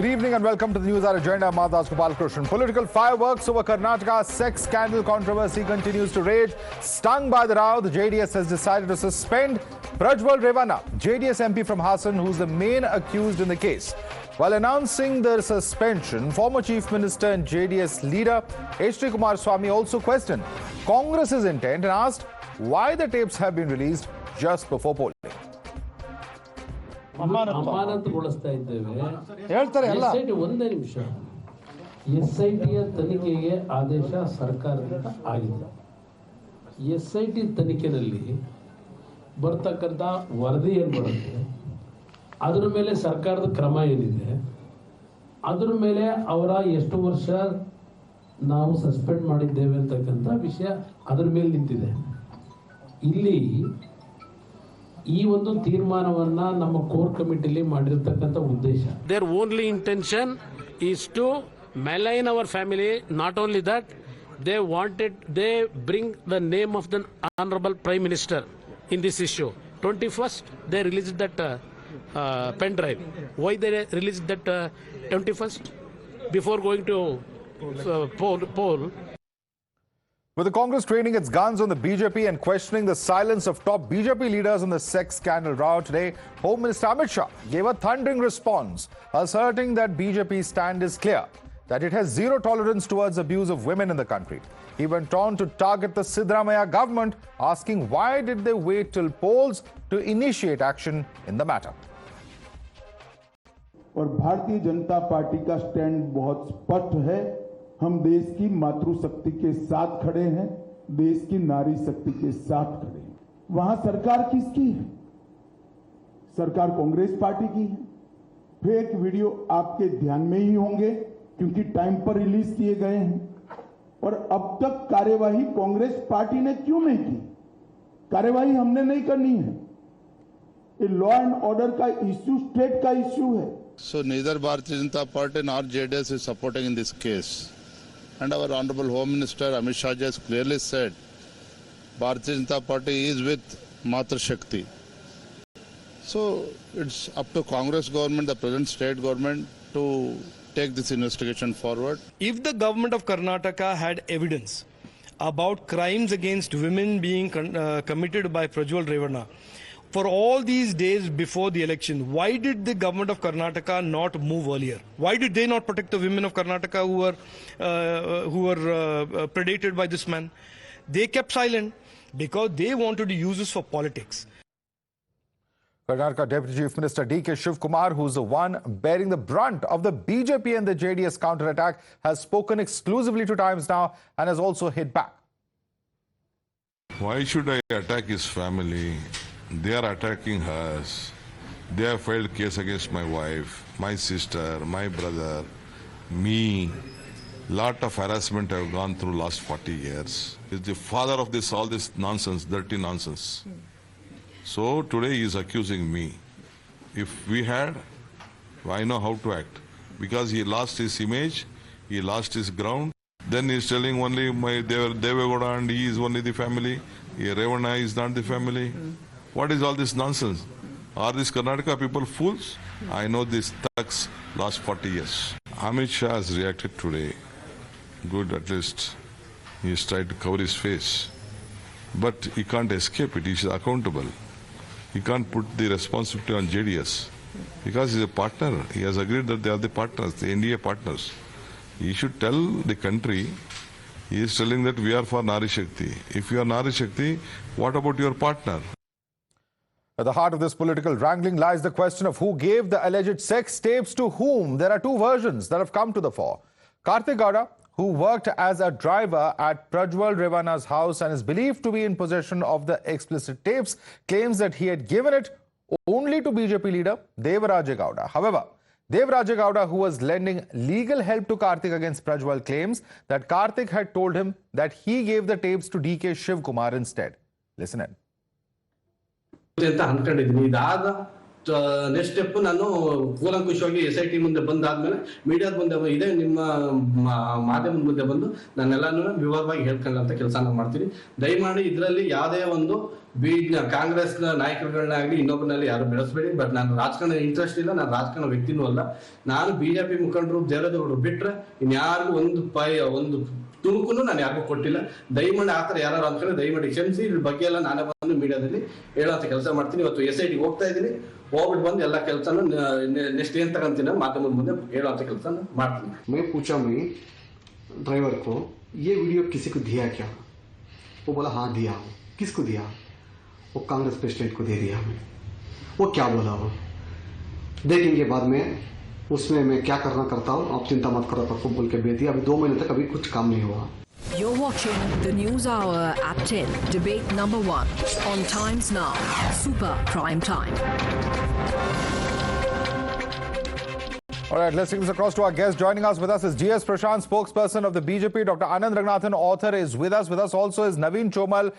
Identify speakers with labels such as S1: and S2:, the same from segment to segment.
S1: Good evening and welcome to the NewsHour Agenda. I'm Madhavdas Gopalakrishnan. Political fireworks over Karnataka's sex scandal controversy continues to rage. Stung by the row, the JDS has decided to suspend Prajwal Revanna, JDS MP from Hassan, who's the main accused in the case. While announcing the suspension, former Chief Minister and JDS leader Shivakumar also questioned Congress's intent and asked why the tapes have been released just before polling.
S2: ಅಮಾನತುಗೊಳಿಸ್ತಾ ಇದ್ದೇವೆ ಹೇಳ್ತಾರೆ ಎಲ್ಲ ಒಂದೇ ನಿಮಿಷ ಎಸ್ಐಟಿಯ ತನಿಖೆಗೆ ಆದೇಶ ಸರ್ಕಾರದಿಂದ ಆಗಿದೆ. SIT ತನಿಖೆಯಲ್ಲಿ ಬರ್ತಕ್ಕಂಥ ವರದಿ ಏನು ಬರುತ್ತೆ ಅದರ ಮೇಲೆ ಸರ್ಕಾರದ ಕ್ರಮ ಏನಿದೆ ಅದರ ಮೇಲೆ ಅವರ ಎಷ್ಟು ವರ್ಷ ನಾವು ಸಸ್ಪೆಂಡ್ ಮಾಡಿದ್ದೇವೆ ಅಂತಕ್ಕಂಥ ವಿಷಯ ಅದರ ಮೇಲೆ ನಿಂತಿದೆ. ಇಲ್ಲಿ ಈ ಒಂದು ತೀರ್ಮಾನವನ್ನ ನಮ್ಮ ಕೋರ್ ಕಮಿಟಿಲಿ ಮಾಡಿರತಕ್ಕಂತ ಉದ್ದೇಶ their only intention is to malign our family. Not only that, they bring the name of the honorable prime minister in this issue. 21st they released that pen drive. Why they released that 21st before going to poll?
S1: With the Congress training its guns on the BJP and questioning the silence of top BJP leaders on the sex scandal row today, Home Minister Amit Shah gave a thundering response, asserting that BJP's stand is clear, that it has zero tolerance towards abuse of women in the country. He went on to target the Siddaramaiah government, asking why did they wait till polls to initiate action in the matter.
S3: और Bharatiya Janata party का stand बहुत स्पष्ट है. हम देश की मातृशक्ति के साथ खड़े हैं, देश की नारी शक्ति के साथ खड़े हैं. वहां सरकार किसकी है? सरकार कांग्रेस पार्टी की है. फेक वीडियो आपके ध्यान में ही होंगे क्योंकि टाइम पर रिलीज किए गए हैं. और अब तक कार्यवाही कांग्रेस पार्टी ने क्यों नहीं की? कार्यवाही हमने नहीं करनी है. ये लॉ एंड ऑर्डर का इश्यू स्टेट का इश्यू है.
S4: So neither Bharatiya Janata Party nor JDS is supporting in this case. And our Honorable Home Minister Amit Shah has clearly said Bharatiya Janata Party is with Naari Shakti. So it's up to Congress government, the present state government, to take this investigation forward.
S5: If the government of Karnataka had evidence about crimes against women being committed by Prajwal Revanna for all these days before the election, why did the government of Karnataka not move earlier? Why did they not protect the women of Karnataka who were predated by this man? They kept silent because they wanted to use this for politics.
S1: Karnataka Deputy Chief Minister D.K. Shivakumar, who's the one bearing the brunt of the BJP and the JDS counterattack, has spoken exclusively to Times Now and has also hit back.
S6: Why should I attack his family? They are attacking us. They have filed case against my wife, my sister, my brother, me. Lot of harassment I have gone through last 40 years. He's the father of this, all this nonsense, dirty nonsense. So today he is accusing me. If we had, I know how to act. Because he lost his image, he lost his ground. Then he is telling only my Devegowda and he is only the family. Revanna is not the family. What is all this nonsense? Are these Karnataka people fools? I know these thugs last 40 years. Amit Shah has reacted today. Good, at least he has tried to cover his face. But he can't escape it. He is accountable. He can't put the responsibility on JDS because he's a partner. He has agreed that they are the partners, the NDA partners. He should tell the country, he is telling that we are for Naari Shakti. If you are Naari Shakti, what about your partner?
S1: At the heart of this political wrangling lies the question of who gave the alleged sex tapes to whom. There are two versions that have come to the fore. Kartik Gowda, who worked as a driver at Prajwal Revanna's house and is believed to be in possession of the explicit tapes, claims that he had given it only to BJP leader Devaraja Gowda. However, Devaraja Gowda, who was lending legal help to Kartik against Prajwal, claims that Kartik had told him that he gave the tapes to D.K. Shivakumar instead. Listen in.
S2: ಅಂತ ಅನ್ಕೊಂಡಿದ್ದೀನಿ. ಇದಾದ
S7: next step ನಾನು ಕೂಲಂಕುಷವಾಗಿ SIT ಮುಂದೆ ಬಂದಾದ್ಮೇಲೆ ಮೀಡಿಯಾದ ಮುಂದೆ ಇದೇ ನಿಮ್ಮ ಮಾಧ್ಯಮದ ಮುಂದೆ ಬಂದು ನಾನೆಲ್ಲಾನು ವಿವರವಾಗಿ ಹೇಳ್ಕೊಳ್ಳೋ ಕೆಲಸ ನಾನು ಮಾಡ್ತೀನಿ. ದಯಮಾಡಿ ಇದರಲ್ಲಿ ಯಾವುದೇ ಒಂದು ಕಾಂಗ್ರೆಸ್ ನಾಯಕರುಗಳನ್ನಾಗಲಿ ಇನ್ನೊಬ್ಬರಲ್ಲಿ ಯಾರು ಬೆಳೆಸಬೇಡಿ. ಬಟ್ ನಾನು ರಾಜಕಾರಣ ಇಂಟ್ರೆಸ್ಟ್ ಇಲ್ಲ, ನಾನು ರಾಜಕಾರಣ ವ್ಯಕ್ತಿನೂ ಅಲ್ಲ. ನಾನು BJP ಮುಖಂಡರು ದೇವೇಗೌಡರು ಬಿಟ್ರೆ ಇನ್ಯಾರಿಗೂ ಒಂದು ತುಣುಕು ನಾನು ಯಾರಿಗೂ ಕೊಟ್ಟಿಲ್ಲ. ದಯಮಾಡಿ ಆ ಥರ ಯಾರು ಅಂದ್ಕೊಂಡ್ರೆ ದಯಮಾಡಿ ಕ್ಷಮಿಸಿ. ಇದ್ರ ಬಗ್ಗೆ ಎಲ್ಲ ನಾನೇ ಬಂದು ಮೀಡಿಯಾದಲ್ಲಿ ಹೇಳೋಂಥ ಕೆಲಸ ಮಾಡ್ತೀನಿ. ಇವತ್ತು SIT ಹೋಗ್ತಾ ಇದ್ದೀನಿ, ಹೋಗ್ಬಿಟ್ಟು ಬಂದು ಎಲ್ಲ ಕೆಲಸನೂ ನೆಕ್ಸ್ಟ್ ಏನ್ ತಗೊಂತೀನಿ ಮಾಧ್ಯಮದ ಮುಂದೆ ಹೇಳೋಂಥ ಕೆಲಸ ಮಾಡ್ತೀನಿ.
S8: मैं पूछा ड्राइवर को ये वीडियो किसी को दिया क्या? वो बोला हाँ दिया. किसको दिया? वो कांग्रेस प्रेसिडेंट को दे दिया. वो क्या बोला वो देखेंगे बाद में. उसमें मैं क्या करना करता हूँ, आप चिंता मत करो तब बोल के भेज दिया. अभी 2 महीने तक अभी कुछ काम नहीं हुआ.
S9: You're watching the News Hour at 10, debate number 1 on Times Now, Super Prime Time.
S1: All right, let's take this across to our guest. Joining us with us is GS Prashant, spokesperson of the BJP. Dr. Anand Ranganathan, author, is with us. With us also is Naveen Chomal,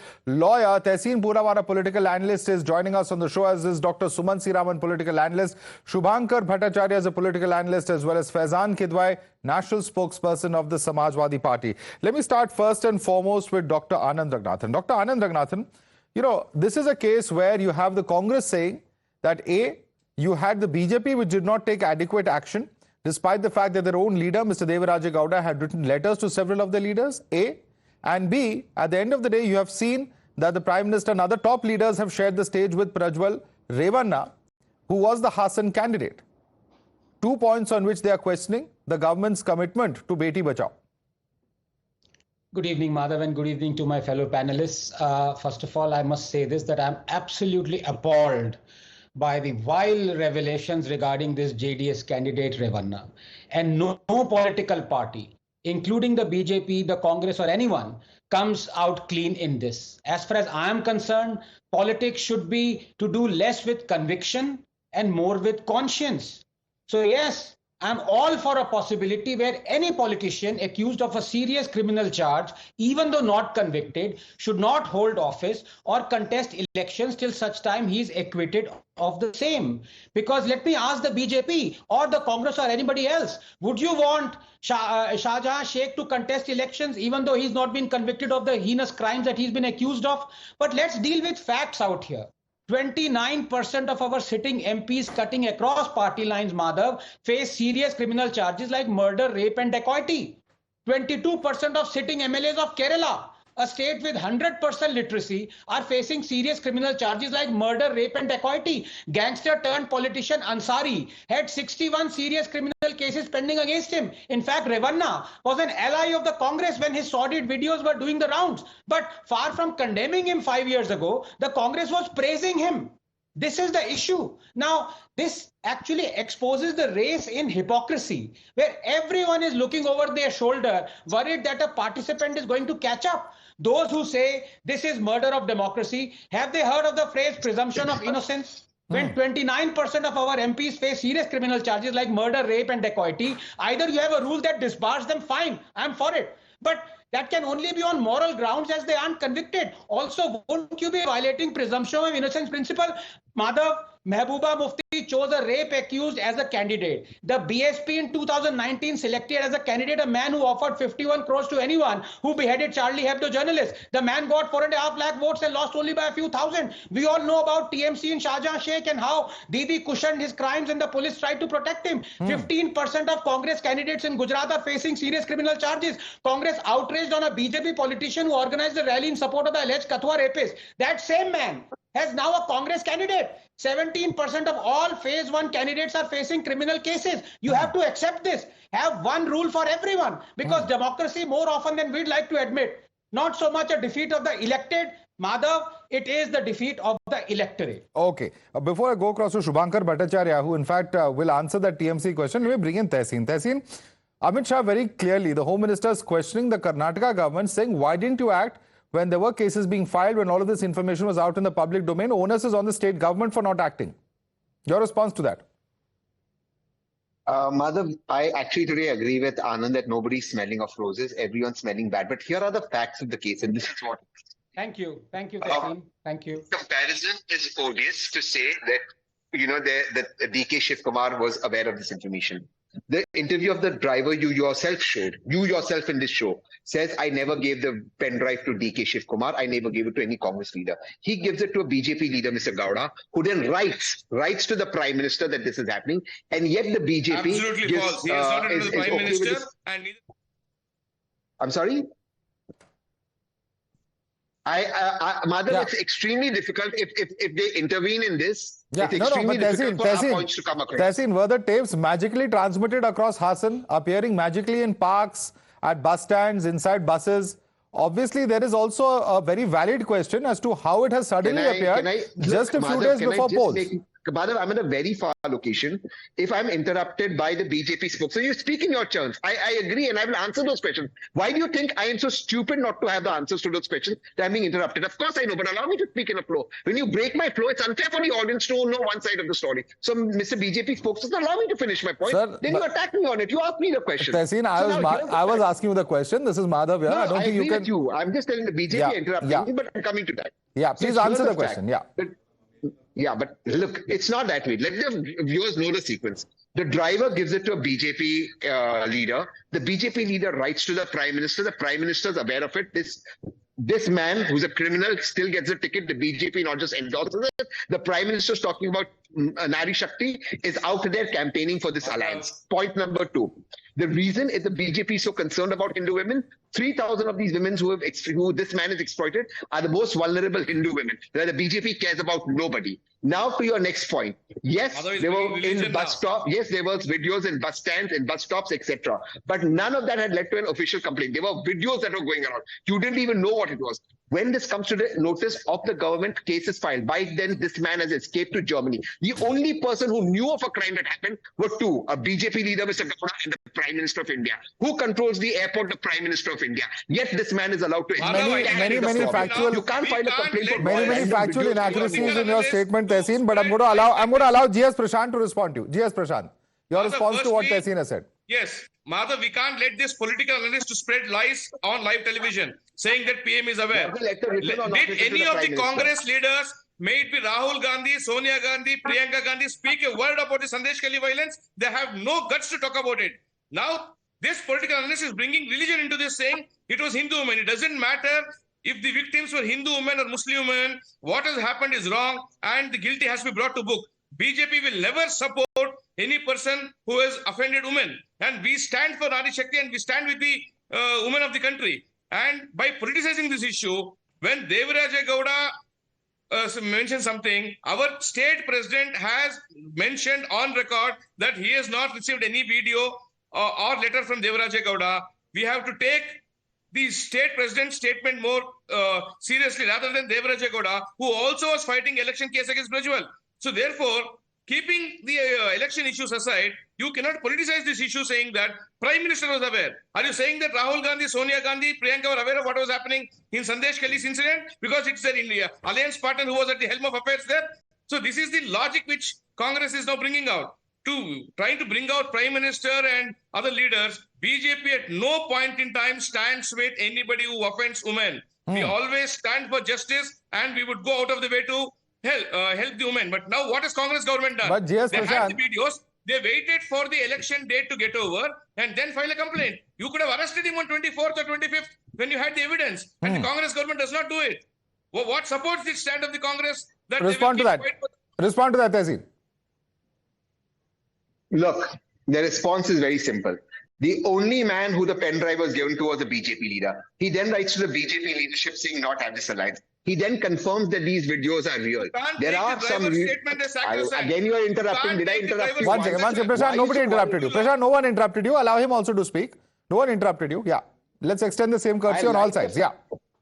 S1: lawyer. Tehseen Poonawalla, political analyst, is joining us on the show, as is Dr. Suman Siraman, political analyst. Shubhankar Bhattacharya is a political analyst, as well as Faizan Kidwai, national spokesperson of the Samajwadi Party. Let me start first and foremost with Dr. Anand Ranganathan. Dr. Anand Ranganathan, this is a case where you have the Congress saying that you had the BJP which did not take adequate action, despite the fact that their own leader, Mr. Devaraja Gowda, had written letters to several of the leaders, A. And B, at the end of the day, you have seen that the Prime Minister and other top leaders have shared the stage with Prajwal Revanna, who was the Hassan candidate. 2 points on which they are questioning the government's commitment to Beti Bachao.
S10: Good evening, Madhav, and good evening to my fellow panelists. First of all, I must say this, that I'm absolutely appalled by the vile revelations regarding this JDS candidate Revanna. And no political party, including the BJP, the Congress, or anyone, comes out clean in this. As far as I am concerned, politics should be to do less with conviction and more with conscience. So yes, I'm all for a possibility where any politician accused of a serious criminal charge, even though not convicted, should not hold office or contest elections till such time he is acquitted of the same. Because let me ask the BJP or the Congress or anybody else, would you want Shahjahan Sheikh to contest elections even though he's not been convicted of the heinous crimes that he's been accused of? But let's deal with facts out here. 29% of our sitting MPs cutting across party lines, Madhav, face serious criminal charges like murder, rape and dacoity. 22% of sitting MLAs of Kerala, a state with 100% literacy, are facing serious criminal charges like murder, rape and dacoity. Gangster turned politician Ansari had 61 serious criminal cases pending against him. In fact, Revanna was an ally of the Congress when his sordid videos were doing the rounds. But far from condemning him 5 years ago, the Congress was praising him. This is the issue. Now, this actually exposes the race in hypocrisy, where everyone is looking over their shoulder, worried that a participant is going to catch up. Those who say this is murder of democracy, have they heard of the phrase presumption of innocence? When 29% of our MPs face serious criminal charges like murder, rape and dacoity, either you have a rule that disbars them, fine, I'm for it. But that can only be on moral grounds as they aren't convicted. Also, won't you be violating presumption of innocence principle? Madhav, Mehbooba Mufti chose a rape accused as a candidate. The BSP in 2019 selected as a candidate a man who offered 51 crores to anyone who beheaded Charlie Hebdo journalist. The man got 4.5 lakh votes and lost only by a few thousand. We all know about TMC and Shahjahan Sheikh and how Didi cushioned his crimes and the police tried to protect him. 15% of Congress candidates in Gujarat are facing serious criminal charges. Congress outraged on a BJP politician who organized a rally in support of the alleged Kathua rapist. That same man has now a Congress candidate. 17% of all phase 1 candidates are facing criminal cases. You have to accept this. Have one rule for everyone, because democracy, more often than we'd like to admit, not so much a defeat of the elected, Madhav, it is the defeat of the electorate.
S1: Okay. Before I go across to Shubhankar Bhattacharya, who in fact will answer that TMC question, let me bring in Tehseen. Tehseen, Amit Shah very clearly, the Home Minister is questioning the Karnataka government, saying, why didn't you act when there were cases being filed, when all of this information was out in the public domain? Onus is on the state government for not acting. Your response to that?
S11: Madhav, I actually today agree with Anand that nobody's smelling of roses, everyone's smelling bad. But here are the facts of the case, and this is what.
S10: Thank you, Tehseen. Thank you.
S11: Comparison is odious to say that that DK Shivakumar was aware of this information. The interview of the driver you yourself in this show, says, I never gave the pen drive to DK Shivakumar. I never gave it to any Congress leader. He gives it to a BJP leader, Mr. Gowda, who then writes to the Prime Minister that this is happening. And yet the BJP
S12: Absolutely
S11: gives,
S12: false. He is not into the Prime Minister. And
S11: I'm sorry? Madhav, it's extremely difficult if they intervene in this.
S1: Yeah,
S11: it's extremely difficult for our points to come across.
S1: Tehseen, were the tapes magically transmitted across Hassan, appearing magically in parks, at bus stands, inside buses? Obviously, there is also a very valid question as to how it has suddenly appeared just a few days before polls.
S11: Madhav, I'm in a very far location. If I'm interrupted by the BJP spokesman, you speak in your terms. I agree and I will answer those questions. Why do you think I am so stupid not to have the answers to those questions that I'm being interrupted? Of course I know, but allow me to speak in a flow. When you break my flow, it's unfair for the audience to know one side of the story. So, Mr. BJP spokesman, allow me to finish my point.
S1: Sir,
S11: then you attack me on it. You ask me the question.
S1: Tehseen, I was asking you the question. This is Madhav here.
S11: No,
S1: I don't think you can.
S11: With you. I'm just telling the BJP interrupting me, but I'm coming to that.
S1: Yeah, please answer the question.
S11: Yeah, but look, it's not that way. Let the viewers know the sequence. The driver gives it to a BJP leader. The BJP leader writes to the Prime Minister. The Prime Minister is aware of it. This man, who's a criminal, still gets a ticket. The BJP not just endorses it. The Prime Minister is talking about Naari Shakti, is out there campaigning for this alliance. Point number 2. The reason is the BJP is so concerned about Hindu women. 3,000 of these women who this man has exploited are the most vulnerable Hindu women, where the BJP cares about nobody. Now to your next point. Yes, there were in bus stops. Yes, there was videos in bus stands, in bus stops, etc. But none of that had led to an official complaint. There were videos that were going around. You didn't even know what it was. When this comes to the notice of the government, case is filed. By then, this man has escaped to Germany. The only person who knew of a crime that happened were two: a BJP leader, Mr. Gowda, and the Prime Minister of India. Who controls the airport? The Prime Minister of India. Yet this man is allowed to.
S1: Many factual.
S11: You can't file a complaint for
S1: many factual inaccuracies in your statement, Tehseen. But I'm going to allow GS Prashant to respond to you. GS Prashant, your response to what Tehseen has said.
S12: Yes, Madhav, we can't let this political analyst to spread lies on live television, saying that PM is aware. Did any of the Congress leaders, may it be Rahul Gandhi, Sonia Gandhi, Priyanka Gandhi, speak a word about the Sandesh Kelly violence? They have no guts to talk about it. Now, this political analyst is bringing religion into this, saying it was Hindu women. It doesn't matter if the victims were Hindu women or Muslim women. What has happened is wrong, and the guilty has to be brought to book. BJP will never support any person who has offended women. And we stand for Naari Shakti and we stand with the women of the country. And by politicizing this issue, when Devaraja Gowda mentioned something, our state president has mentioned on record that he has not received any video or letter from Devaraja Gowda. We have to take the state president's statement more seriously rather than Devaraja Gowda, who also was fighting election case against Prajwal. So therefore, keeping the election issues aside, you cannot politicize this issue saying that Prime Minister was aware. Are you saying that Rahul Gandhi, Sonia Gandhi, Priyanka were aware of what was happening in Sandesh Kelly's incident? Because it's their alliance partner who was at the helm of affairs there. So this is the logic which Congress is now bringing out. Trying to bring out Prime Minister and other leaders, BJP at no point in time stands with anybody who offends women. We always stand for justice and we would go out of the way to help the women. But now what has Congress government done?
S1: But
S12: they had the videos. They waited for the election date to get over and then file a complaint. You could have arrested him on 24th or 25th when you had the evidence. And the Congress government does not do it. Well, what supports the stand of the Congress? That
S1: Respond to that. Respond to that, Tehseen.
S11: Look, the response is very simple. The only man who the pen drive was given to was the BJP leader. He then writes to the BJP leadership saying not have this alliance. He then confirms that these videos are real. There are some... Again, you are interrupting. Did I interrupt you?
S1: One second, Prashant, nobody interrupted you. Prashant, no one interrupted you. Allow him also to speak. No one interrupted you. Yeah. Let's extend the same courtesy on all sides. Yeah.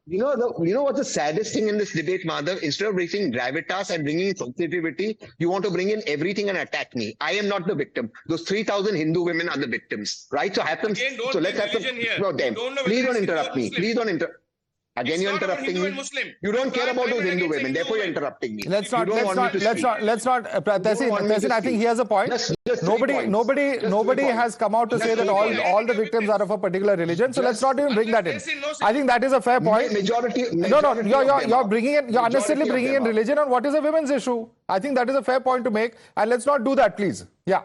S11: You know what's the saddest thing in this debate, Madhav? Instead of bringing gravitas and bringing sensitivity, you want to bring in everything and attack me. I am not the victim. Those 3,000 Hindu women are the victims, right? So have them. So let's have them. No, them. Please don't interrupt me. Please don't interrupt. Again, you're interrupting me. You don't care about those Hindu women, therefore you're interrupting me.
S1: Let's not. Tehseen, I think he has a point. Nobody has come out to say that all the victims are of a particular religion. So let's not even bring that in. I think that is a fair point. You're bringing in. You're unnecessarily bringing in religion on what is a women's issue. I think that is a fair point to make, and let's not do that, please. Yeah.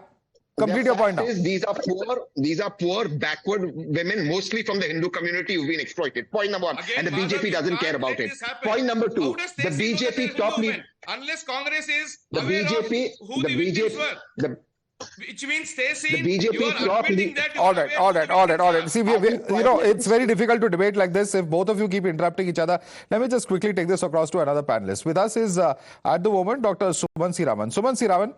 S1: Complete your point now.
S11: These are poor, backward women, mostly from the Hindu community who've been exploited. Point number one.
S12: Again,
S11: and the BJP doesn't care about it. Point number two. The BJP top leader.
S12: Unless Congress is aware of who the victims were. Which means Tehseen,
S11: the BJP top leader.
S1: All right. See, it's very difficult to debate like this if both of you keep interrupting each other. Let me just quickly take this across to another panelist. With us is, at the moment, Dr. Suman Siraman. Suman Siraman,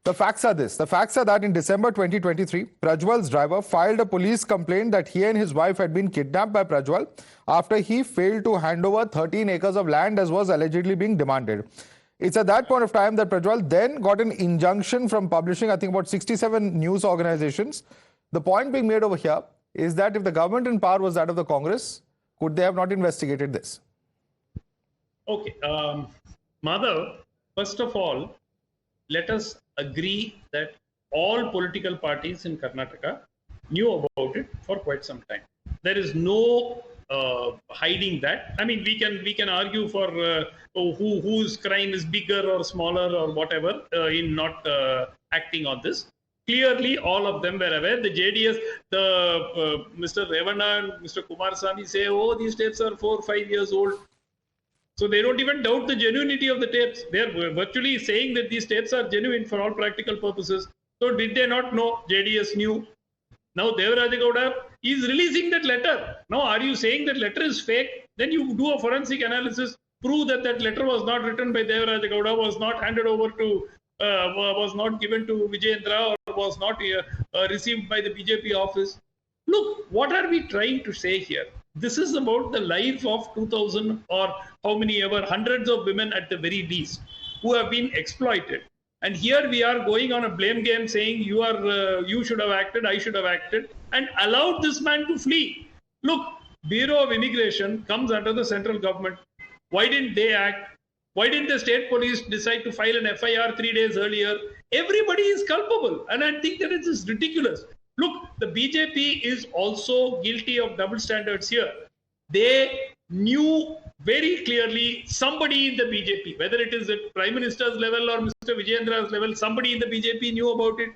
S1: the facts are this. The facts are that in December 2023, Prajwal's driver filed a police complaint that he and his wife had been kidnapped by Prajwal after he failed to hand over 13 acres of land as was allegedly being demanded. It's at that point of time that Prajwal then got an injunction from publishing, I think, about 67 news organizations. The point being made over here is that if the government in power was that of the Congress, could they have not investigated this?
S13: Okay. Madhav, first of all, let us agree that all political parties in Karnataka knew about it for quite some time. There is no hiding that. I mean, we can argue for whose crime is bigger or smaller or whatever in not acting on this. Clearly, all of them were aware. The JDS, Mr. Revanna and Mr. Kumarasamy say, oh, these tapes are 4 or 5 years old. So they don't even doubt the genuinity of the tapes. They are virtually saying that these tapes are genuine for all practical purposes. So did they not know? JDS knew. Now Devaraja Gowda is releasing that letter. Now are you saying that letter is fake? Then you do a forensic analysis, prove that that letter was not written by Devaraja Gowda, was not handed over to, was not given to Vijayendra, or was not received by the BJP office. Look, what are we trying to say here? This is about the life of 2,000 or how many ever, hundreds of women at the very least, who have been exploited. And here we are going on a blame game saying you should have acted, I should have acted, and allowed this man to flee. Look, Bureau of Immigration comes under the central government. Why didn't they act? Why didn't the state police decide to file an FIR 3 days earlier? Everybody is culpable. And I think that it is ridiculous. Look, the BJP is also guilty of double standards here. They knew very clearly somebody in the BJP, whether it is at Prime Minister's level or Mr. Vijayendra's level, somebody in the BJP knew about it.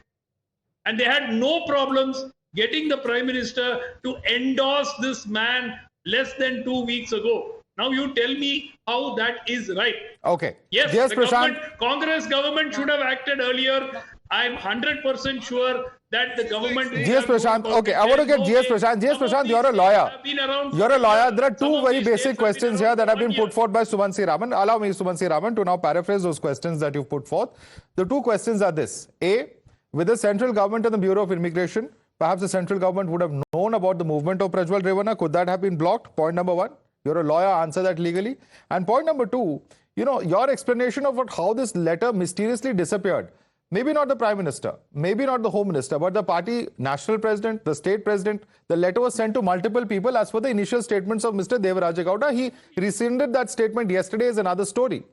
S13: And they had no problems getting the Prime Minister to endorse this man less than 2 weeks ago. Now you tell me how that is right.
S1: Okay.
S13: Yes, the Congress government should have acted earlier. I'm 100% sure that the government...
S1: GS Prashant, okay, I want to get GS Prashant. GS Prashant, you're a lawyer. You're a lawyer. There are two very basic questions here that have been put forth by Suman Siraman. Allow me, Suman Siraman, to now paraphrase those questions that you've put forth. The two questions are this. A, with the central government and the Bureau of Immigration, perhaps the central government would have known about the movement of Prajwal Revanna. Could that have been blocked? Point number one. You're a lawyer, answer that legally. And point number two, your explanation of how this letter mysteriously disappeared. Maybe not the Prime Minister, maybe not the Home Minister, but the party national president, the state president. The letter was sent to multiple people as per the initial statements of Mr. Devaraja Gowda. He rescinded that statement yesterday is another story.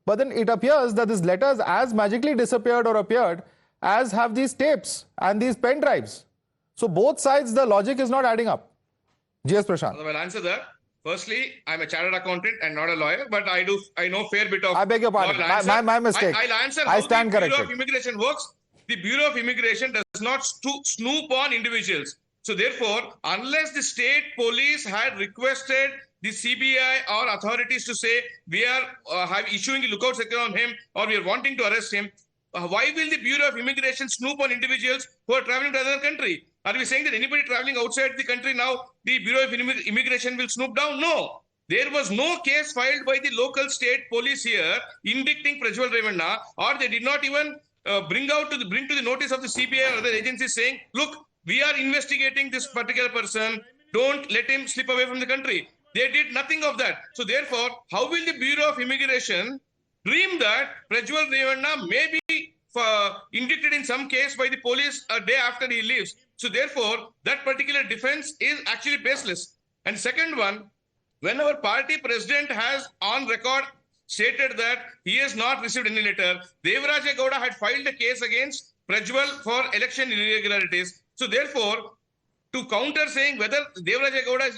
S1: But then it appears that this letter has as magically disappeared or appeared as have these tapes and these pen drives. So both sides, the logic is not adding up. GS Prashant.
S12: Well, I'll answer that. Firstly, I'm a chartered accountant and not a lawyer, but I know fair bit of...
S1: I beg your pardon. My mistake.
S12: I'll answer
S1: I
S12: how
S1: stand
S12: the
S1: corrected.
S12: Bureau of Immigration works. The Bureau of Immigration does not snoop on individuals. So therefore, unless the state police had requested the CBI or authorities to say, we are issuing a lookout sector on him or we are wanting to arrest him, why will the Bureau of Immigration snoop on individuals who are traveling to another country? Are we saying that anybody traveling outside the country now, the Bureau of Immigration will snoop down? No. There was no case filed by the local state police here indicting Prajwal Revanna, or they did not even bring to the notice of the CBI or other agencies saying, look, we are investigating this particular person. Don't let him slip away from the country. They did nothing of that. So therefore, how will the Bureau of Immigration dream that Prajwal Revanna may be indicted in some case by the police a day after he leaves? So therefore, that particular defense is actually baseless. And second one, when our party president has on record stated that he has not received any letter, Devaraja Gowda had filed a case against Prajwal for election irregularities. So therefore, to counter saying whether Devaraja Gowda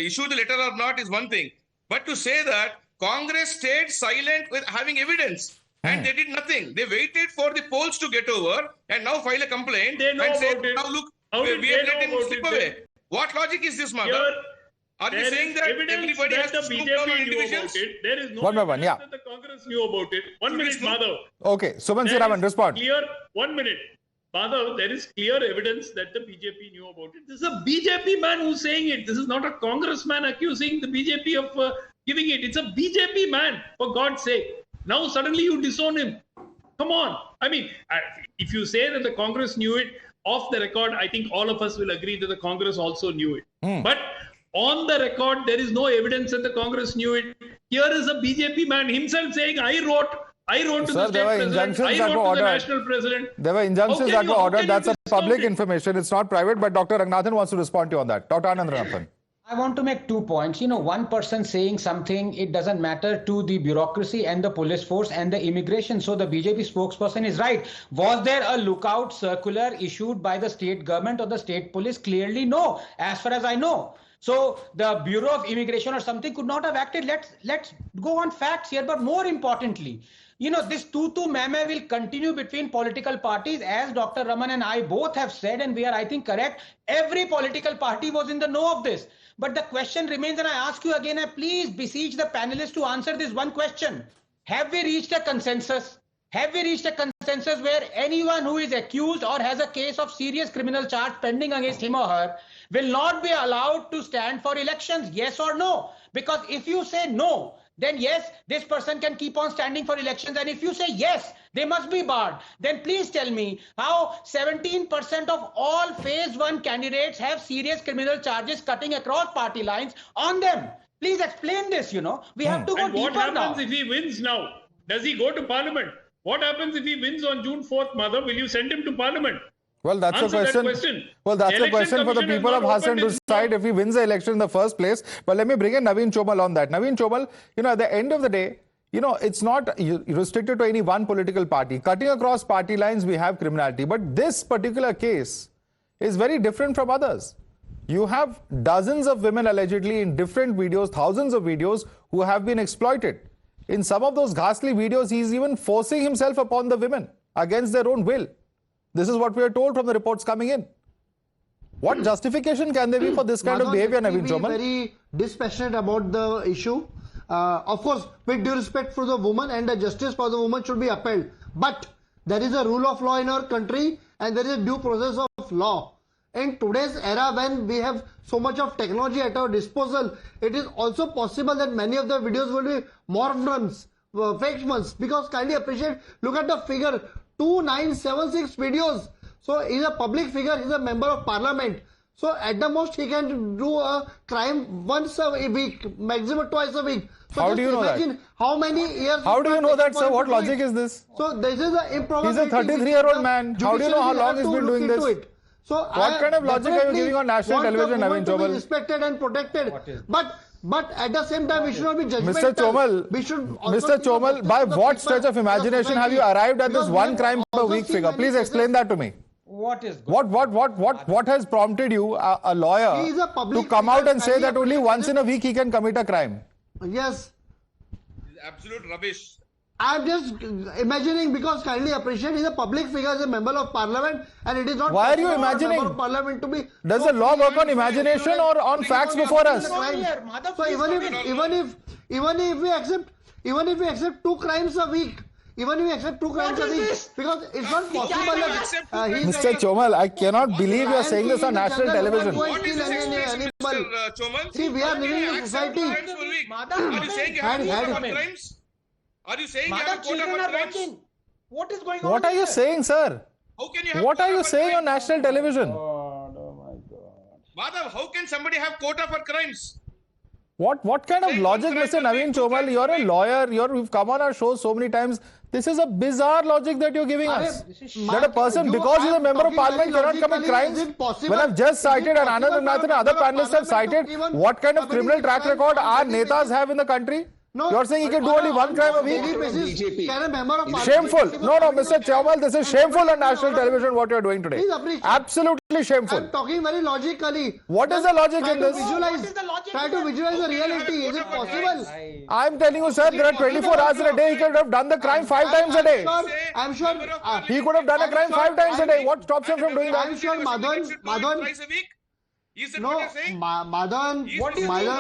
S12: issued the letter or not is one thing, but to say that Congress stayed silent with having evidence and they did nothing. They waited for the polls to get over and now file a complaint and say, now look, we have let him slip away. What logic is this, Mother? Are you saying that everybody has to snoop down on individuals?
S13: There is no
S1: one by one, yeah.
S13: that the Congress knew about it. 1 minute, Madhav.
S1: Okay, Suman Siraman, respond.
S13: Clear, 1 minute. Madhav, there is clear evidence that the BJP knew about it. This is a BJP man who's saying it. This is not a congressman accusing the BJP of giving it. It's a BJP man, for God's sake. Now suddenly you disown him. Come on. I mean, if you say that the Congress knew it, off the record, I think all of us will agree that the Congress also knew it. But on the record, there is no evidence that the Congress knew it. Here is a BJP man himself saying, I wrote to the state president, I wrote to the national president.
S1: There were injunctions that were ordered. That's a public information. It's not private. But Dr. Ranganathan wants to respond to you on that. Dr. Anand Ranganathan.
S10: I want to make 2 points. One person saying something, it doesn't matter to the bureaucracy and the police force and the immigration. So the BJP spokesperson is right. Was there a lookout circular issued by the state government or the state police? Clearly no, as far as I know. So the Bureau of Immigration or something could not have acted. Let's go on facts here. But more importantly, this tutu meme will continue between political parties, as Dr. Raman and I both have said, and we are, I think, correct. Every political party was in the know of this. But the question remains, and I ask you again, I please beseech the panelists to answer this one question. Have we reached a consensus? Have we reached a consensus where anyone who is accused or has a case of serious criminal charge pending against him or her will not be allowed to stand for elections? Yes or no? Because if you say no, then yes, this person can keep on standing for elections. And if you say yes, they must be barred. Then please tell me how 17% of all phase 1 candidates have serious criminal charges cutting across party lines on them. Please explain this, We have to go
S13: and
S10: deeper now.
S13: What happens if he wins now? Does he go to parliament? What happens if he wins on June 4th, Mother? Will you send him to parliament?
S1: Well, that's
S13: Answer
S1: a question.
S13: That question.
S1: Well, that's a question for the people of Hassan to decide if he wins the election in the first place. But let me bring in Naveen Chomal on that. Naveen Chomal, at the end of the day, it's not restricted to any one political party. Cutting across party lines, we have criminality. But this particular case is very different from others. You have dozens of women allegedly in different videos, thousands of videos who have been exploited. In some of those ghastly videos, he's even forcing himself upon the women against their own will. This is what we are told from the reports coming in. What justification can there be for this kind of behavior, Naveen Chomal?
S14: Very dispassionate about the issue. Of course, with due respect for the woman, and the justice for the woman should be upheld. But there is a rule of law in our country and there is a due process of law. In today's era, when we have so much of technology at our disposal, it is also possible that many of the videos will be morphed ones, fake ones. Because kindly appreciate, look at the figure, 2976 videos. So he is a public figure, he is a member of parliament. So at the most he can do a crime once a week, maximum twice a week. So
S1: how do you know that?
S14: How many years?
S1: How do you know that, sir? What logic is this?
S14: So this is the improbability.
S1: He's a 33-year-old man. How do you know how long he's been doing this?
S14: So
S1: what kind of logic are you giving on national television, Naveen Chomal?
S14: To be respected and protected. But at the same time, we should not be judgmental.
S1: Mr. Chomal, Mr. Chomal, by what stretch of imagination have you arrived at this one crime per week figure? Please explain that to me.
S10: What is
S1: what has prompted you, a lawyer, to come out and say that only once in a week he can commit a crime?
S14: Yes.
S12: Absolute rubbish.
S14: I'm just imagining, because kindly appreciate, he's a public figure, as a member of parliament, and it is not.
S1: Why are you imagining?
S14: Member of parliament to be.
S1: Does the law work on imagination or on facts before us?
S14: So even if we accept 2 crimes a week. Even if we accept 2 crimes a week, because it's not possible that
S1: Mr. Chomal, I cannot believe you are saying this on national television.
S12: What is this, Mr. Chomal?
S14: See, we are living in a society.
S12: Are you saying you have quota for crimes? Are you saying you have quota for crimes?
S10: What is going on?
S1: What are you saying, sir?
S12: How can you have
S1: what are you saying on national television?
S12: Madhav, how can somebody have quota for crimes?
S1: What kind of logic, Mr. Naveen Chomal? You're a lawyer. You've come on our show so many times. This is a bizarre logic that you're giving us. That a person, because he's a member of parliament, cannot commit crimes. When I've just cited and Anand Ranganathan and other panelists have cited what kind of criminal track record our netas have in the country.
S14: No,
S1: you're saying he can do only one crime a week? Shameful. No, Mr. Chomal, this is shameful on national television what you're doing today. Absolutely shameful.
S14: I'm talking very logically.
S1: What is the logic in this?
S14: Try to visualize the reality. Is it possible?
S1: I'm telling you, sir, there are 24 hours in a day. He could have done the crime 5 times a day.
S14: I'm sure.
S1: He could have done a crime 5 times a day. What stops him from doing that?
S14: I'm sure Madhavan. No, Madhavan,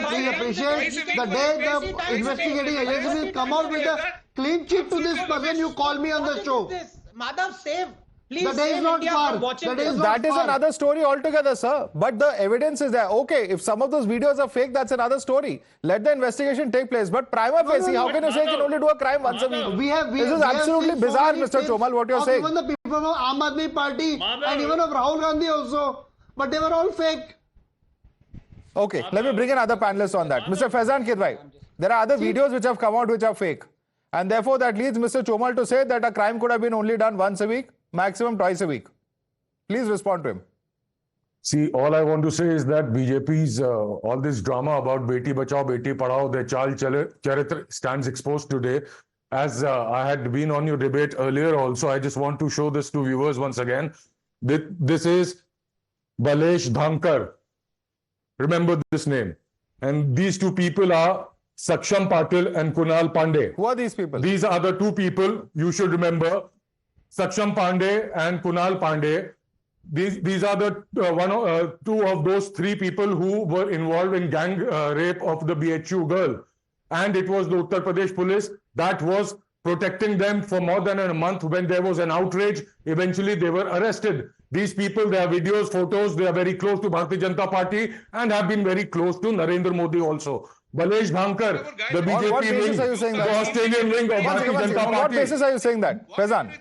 S14: please appreciate the day the investigating agency will come out with a clean sheet to this person you call me on the show.
S15: Madhav, save. Please,
S14: the day is not far.
S1: That is another story altogether, sir. But the evidence is there. Okay, if some of those videos are fake, that's another story. Let the investigation take place. But prima facie, how can you say you can only do a crime once a week? This is absolutely bizarre, Mr. Chomal, what you're saying.
S14: Even the people of Aam Aadmi Party and even of Rahul Gandhi also. But they were all fake.
S1: Okay, let me bring another panelist on that. Mr. Faizan Kidwai, there are other videos which have come out which are fake. And therefore, that leads Mr. Chomal to say that a crime could have been only done once a week, maximum twice a week. Please respond to him.
S16: See, all I want to say is that BJP's all this drama about Beti Bachao, Beti Padhao, their child charitra stands exposed today. As I had been on your debate earlier also, I just want to show this to viewers once again. This is Balesh Dhankar. Remember this name. And these two people are Saksham Patil and Kunal Pandey.
S1: Who are these people?
S16: These are the two people you should remember. Saksham Pandey and Kunal Pandey. These are the two of those 3 people who were involved in gang rape of the BHU girl. And it was the Uttar Pradesh police that was protecting them for more than a month. When there was an outrage, eventually they were arrested. These people, their videos, photos, they are very close to Bharatiya Janata Party and have been very close to Narendra Modi also. Balesh Dhankar, the BJP wing, the Australian wing of Bharatiya Janata Party.
S1: On what basis are you saying that, Faizan?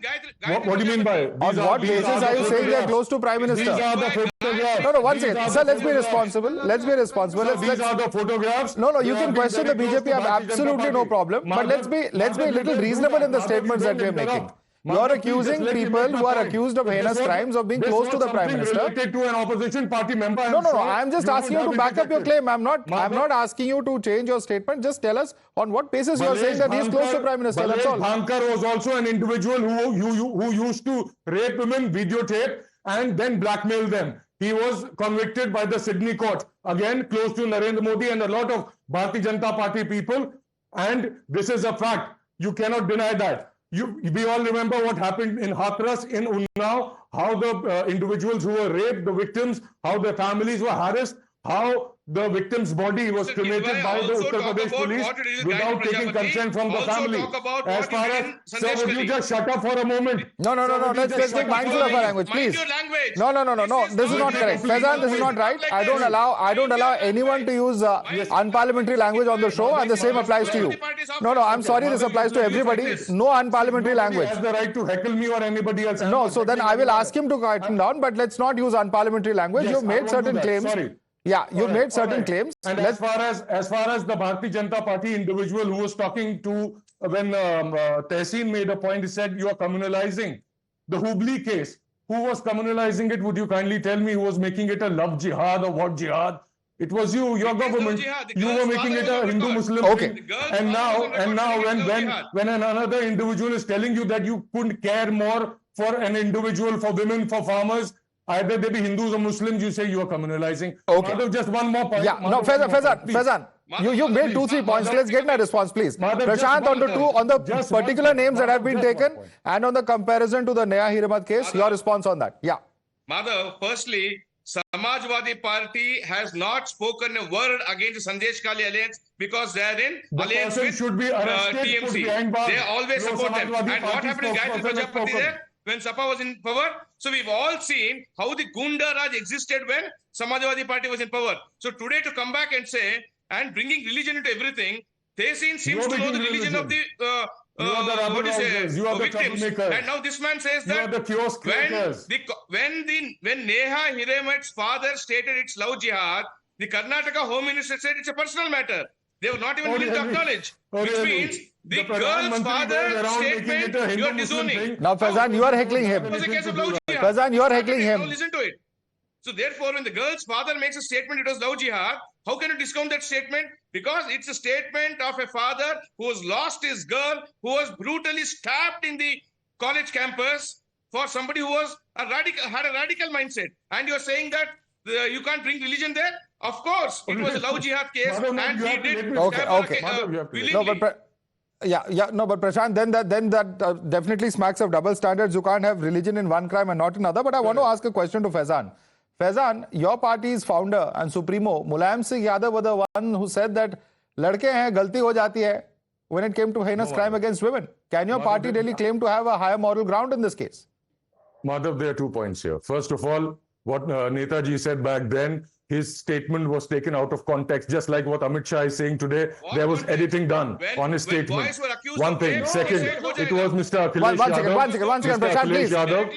S16: What do you mean by?
S1: On what basis are you saying they are close to Prime Minister?
S16: These are the photographs.
S1: No, one second. Sir, let's be responsible. Let's be responsible.
S16: These are the photographs.
S1: No, you can question the BJP. I have absolutely no problem. But let's be a little reasonable in the statements that we are making. You're accusing people who are accused of heinous crimes of being close to the Prime Minister.
S16: Related to an opposition party member.
S1: No. I'm just asking you to back up your claim. I'm not asking you to change your statement. Just tell us on what basis you are saying that he's close to Prime Minister. That's all.
S16: Dhankar was also an individual who used to rape women, videotape, and then blackmail them. He was convicted by the Sydney court. Again, close to Narendra Modi and a lot of Bharatiya Janata Party people. And this is a fact. You cannot deny that. We all remember what happened in Hathras, in Unnao, how the individuals who were raped, the victims, how their families were harassed, how the victim's body was cremated by the Uttar Pradesh police without taking consent from the family. As far as, sir, would you just shut up for a moment?
S1: No. Let's be mindful of our language, please. No. This is not correct. Faizan, this is not right. I don't allow anyone to use unparliamentary language on the show, and the same applies to you. No, I'm sorry, this applies to everybody. No unparliamentary language.
S16: He has the right to heckle me or anybody else.
S1: No, so then I will ask him to quiet him down, but let's not use unparliamentary language. You've made certain claims.
S16: Sorry.
S1: Yeah, you've made certain claims.
S16: And as far as the Bharatiya Janata Party individual who was talking to, when Tehseen made a point, he said, you are communalizing. The Hubli case, who was communalizing it? Would you kindly tell me who was making it a love jihad or what jihad? It was you, your government. You were making it a Hindu-Muslim thing. And now when another individual is telling you that you couldn't care more for an individual, for women, for farmers, either they be Hindus or Muslims, you say you are communalizing.
S1: Okay.
S16: Madhav, just one more point.
S1: Yeah, no, Faizan. You made 2-3 points. Let's get my response, please. Prashant, on the particular names that have been taken and on the comparison to the Neha Hiremat case, your response on that. Yeah.
S12: Madhav, firstly, Samajwadi Party has not spoken a word against the Sandesh Kali alliance because they are in alliance with TMC. They always support them. And what happened in Gayatri Prajapati there? When Sapa was in power. So we've all seen how the Gunda Raj existed when Samajwadi Party was in power. So today to come back and say, and bringing religion into everything, Tehseen seems to know the religion of the victims. And now this man says that when Neha Hiremat's father stated it's love jihad, The Karnataka Home Minister said it's a personal matter. They were not even willing to acknowledge, which means the girl's father's statement you are disowning.
S1: Now, Faizan, you are heckling him.
S12: It was a case of love jihad.
S1: Faizan, you are heckling him.
S12: Now listen to it. So therefore, when the girl's father makes a statement, it was love jihad. How can you discount that statement? Because it's a statement of a father who has lost his girl, who was brutally stabbed in the college campus for somebody who was had a radical mindset. And you're saying that you can't bring religion there? Of course, it was a love jihad case, and he did.
S1: Okay. No, but Prashant, then that definitely smacks of double standards. You can't have religion in one crime and not in another. But I want to ask a question to Faizan. Faizan, your party's founder and supremo, Mulayam Singh Yadav, was the one who said that ladke hain, galti ho jati hai when it came to heinous crime against women. Can your party really claim to have a higher moral ground in this case?
S16: Madhav, there are 2 points here. First of all, what Netaji said back then, his statement was taken out of context, just like what Amit Shah is saying today. There was editing done on his statement. One thing. Second, it was Mr. Akhilesh Yadav.
S1: One second, Prashant, please.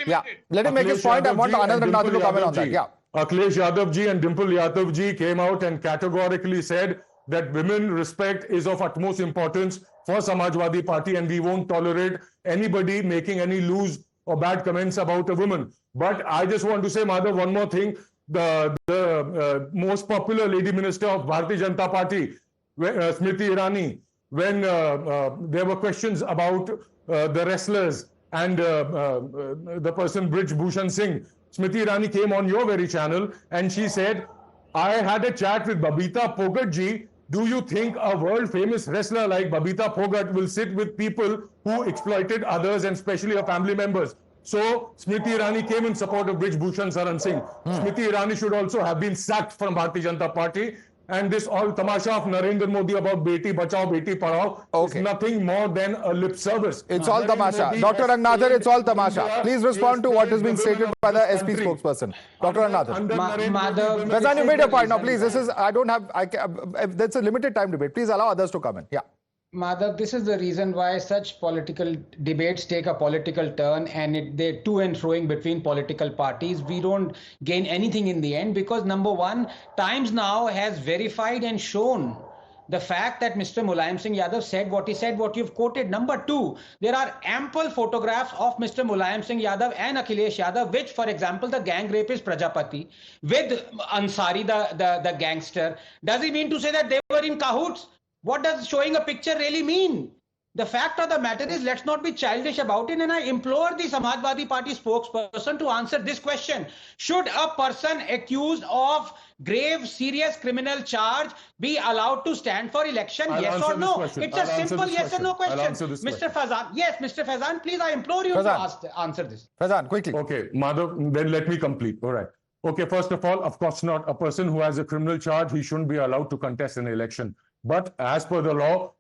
S1: Yeah, let him make his point. I want Anand Ranganathan to comment on that. Yeah.
S16: Akhilesh Yadav ji and Dimple Yadav ji came out and categorically said that women respect is of utmost importance for Samajwadi Party, and we won't tolerate anybody making any loose or bad comments about a woman. But I just want to say, Madhav, one more thing. The most popular lady minister of Bharatiya Janata Party, Smriti Irani, when there were questions about the wrestlers and the person Brij Bhushan Singh, Smriti Irani came on your very channel and she said, I had a chat with Babita Phogat ji. Do you think a world famous wrestler like Babita Phogat will sit with people who exploited others and especially her family members? So, Smriti Irani came in support of Brij Bhushan Saran Singh. Smriti Irani should also have been sacked from Bharatiya Janata Party. And this all tamasha of Narendra Modi about Beti Bachao, Beti Padhao is nothing more than a lip service.
S1: It's all tamasha. Dr. Ranganathan, it's all tamasha. Please respond to what has been stated by the SP spokesperson. Dr. Ranganathan. Faizan, you made your point. Now, please, this is, that's a limited time debate. Please allow others to comment. Yeah.
S10: Madhav, this is the reason why such political debates take a political turn and they're to and froing between political parties. We don't gain anything in the end because, number one, Times Now has verified and shown the fact that Mr. Mulayam Singh Yadav said what he said, what you've quoted. Number two, there are ample photographs of Mr. Mulayam Singh Yadav and Akhilesh Yadav, which, for example, the gang rapist Prajapati with Ansari, the gangster. Does he mean to say that they were in cahoots? What does showing a picture really mean? The fact of the matter is, let's not be childish about it. And I implore the Samajwadi Party spokesperson to answer this question. Should a person accused of grave, serious criminal charge be allowed to stand for election? Yes or no? It's a simple yes or no question. Mr. Faizan, yes, Mr. Faizan, please, I implore you to answer this.
S1: Faizan, quickly.
S16: Okay, Madhav, then let me complete. All right. Okay, first of all, of course not. A person who has a criminal charge, he shouldn't be allowed to contest an election. But as per the law,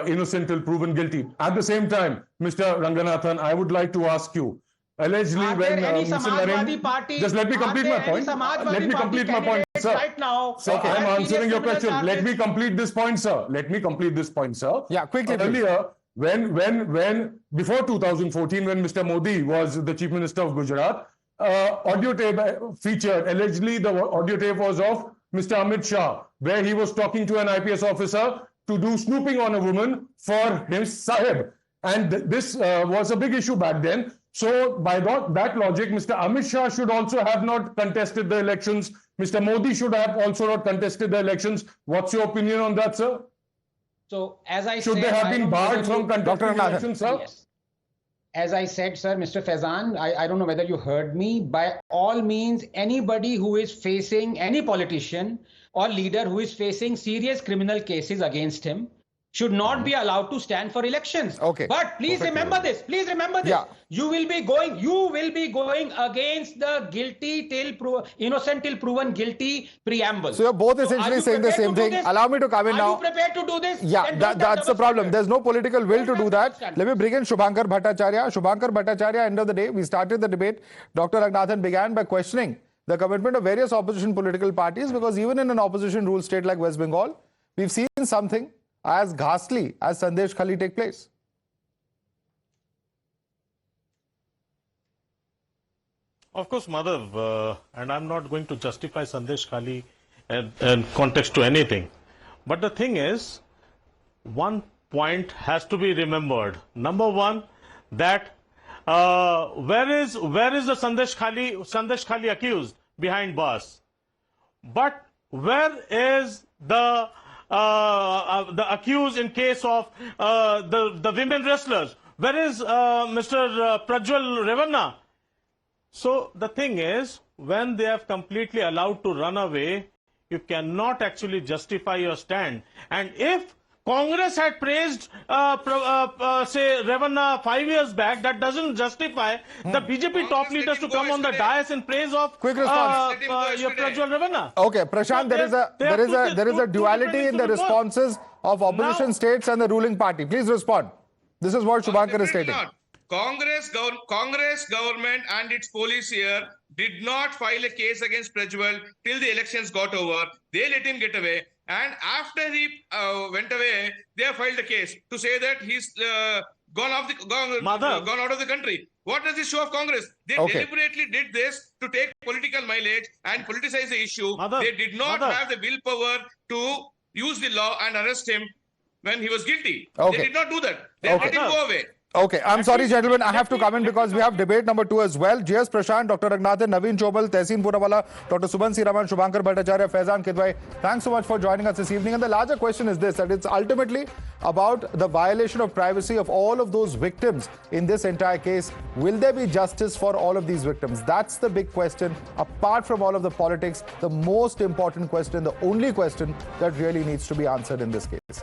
S16: innocent till proven guilty. At the same time, Mr. Ranganathan, I would like to ask you, allegedly when Mr. Narendra... Just let me complete my point. Let me complete my point, sir.
S10: Right now.
S16: So I am answering your question. Let me complete this point, sir. Let me complete this point, sir.
S1: Yeah, quickly.
S16: Earlier, when before 2014, when Mr. Modi was the Chief Minister of Gujarat, audio tape featured. Allegedly, the audio tape was of Mr. Amit Shah, where he was talking to an IPS officer to do snooping on a woman for his sahib. And this was a big issue back then. So by that logic, Mr. Amit Shah should also have not contested the elections. Mr. Modi should have also not contested the elections. What's your opinion on that, sir?
S10: So as I
S16: should
S10: said,
S16: they have been barred from contesting elections, sir?
S10: Yes. As I said, sir, Mr. Faizan, I don't know whether you heard me. By all means, anybody who is facing, any politician or leader who is facing serious criminal cases against him should not be allowed to stand for elections.
S1: Okay.
S10: But please remember this. Please remember this. Yeah. You will be going against the guilty till innocent till proven guilty preamble.
S1: So you're both essentially saying the same thing. Allow me to come in now.
S10: Are you prepared to do this?
S1: Yeah, that's the problem. There's no political will to do that. Let me bring in Shubhankar Bhattacharya. Shubhankar Bhattacharya, end of the day, we started the debate. Dr. Ranganathan began by questioning the commitment of various opposition political parties, because even in an opposition ruled state like West Bengal, we've seen something as ghastly as Sandesh Khali take place.
S17: Of course, Madhav, and I'm not going to justify Sandesh Khali in context to anything. But the thing is, one point has to be remembered. Number one, that where is the Sandesh Khali accused behind bars? But where is the accused in case of the women wrestlers? Where is Mr. Prajwal Revanna? So the thing is, when they have completely allowed to run away, you cannot actually justify your stand. And if Congress had praised, say, Revanna 5 years back, that doesn't justify the BJP top leaders to come on the dais in praise of Prajwal Revanna.
S1: Okay, Prashant, there is a duality in the responses of opposition states and the ruling party. Please respond. This is what Shubhankar is stating.
S12: Congress government and its police here did not file a case against Prajwal till the elections got over. They let him get away. And after he went away, they have filed a case to say that he's gone out of the country. What does this show of Congress? They deliberately did this to take political mileage and politicize the issue. They did not have the willpower to use the law and arrest him when he was guilty. They did not do that. They let him go away.
S1: Okay, I'm sorry, gentlemen. I have to come in because we have debate number 2 as well. GS Prashant, Dr. Ranganathan, Naveen Chobal, Tehseen Poonawalla, Dr. Subhan Siraman, Shubhankar Bhattacharya, Faizan Kidwai. Thanks so much for joining us this evening. And the larger question is this, that it's ultimately about the violation of privacy of all of those victims in this entire case. Will there be justice for all of these victims? That's the big question. Apart from all of the politics, the most important question, the only question that really needs to be answered in this case.